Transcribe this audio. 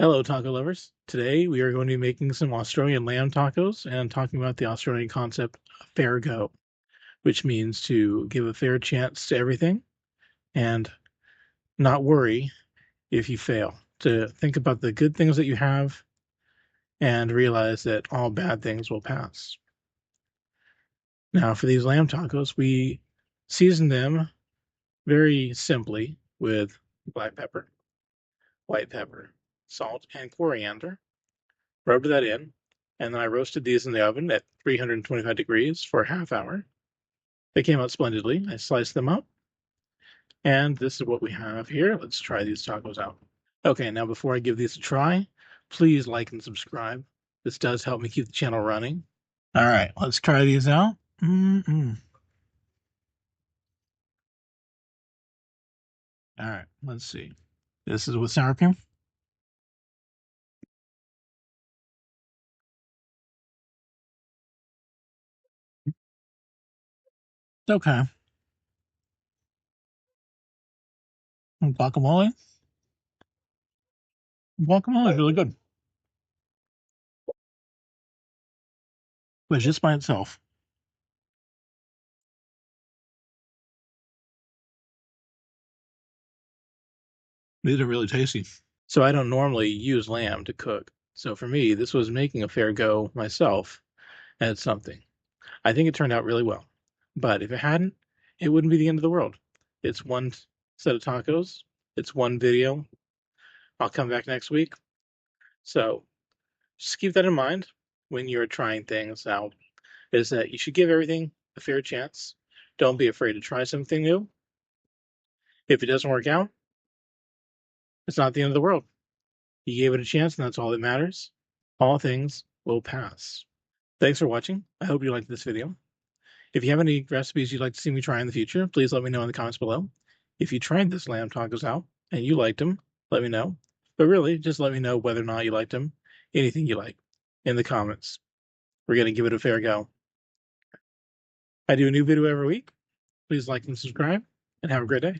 Hello, taco lovers. Today we are going to be making some Australian lamb tacos and talking about the Australian concept of fair go, which means to give a fair chance to everything and not worry if you fail. To think about the good things that you have and realize that all bad things will pass. Now, for these lamb tacos, we season them very simply with black pepper, white pepper, salt, and coriander. Rubbed that in, and then I roasted these in the oven at 325 degrees for a half hour. They came out splendidly. I sliced them up, and this is what we have here. Let's try these tacos out. Okay, now before I give these a try, please like and subscribe. This does help me keep the channel running. All right, let's try these out. All right, let's see. This is with sour cream. It's okay. And guacamole. Guacamole is really good, but just by itself. These are really tasty. So I don't normally use lamb to cook. So for me, this was making a fair go myself at something. I think it turned out really well. But if it hadn't, it wouldn't be the end of the world. It's one set of tacos. It's one video. I'll come back next week. So just keep that in mind when you're trying things out, is that you should give everything a fair chance. Don't be afraid to try something new. If it doesn't work out, it's not the end of the world. You gave it a chance, and that's all that matters. All things will pass. Thanks for watching. I hope you liked this video. If you have any recipes you'd like to see me try in the future, please let me know in the comments below. If you tried this lamb tacos out and you liked them, let me know. But really, just let me know whether or not you liked them. Anything you like in the comments. We're going to give it a fair go. I do a new video every week. Please like and subscribe, and have a great day.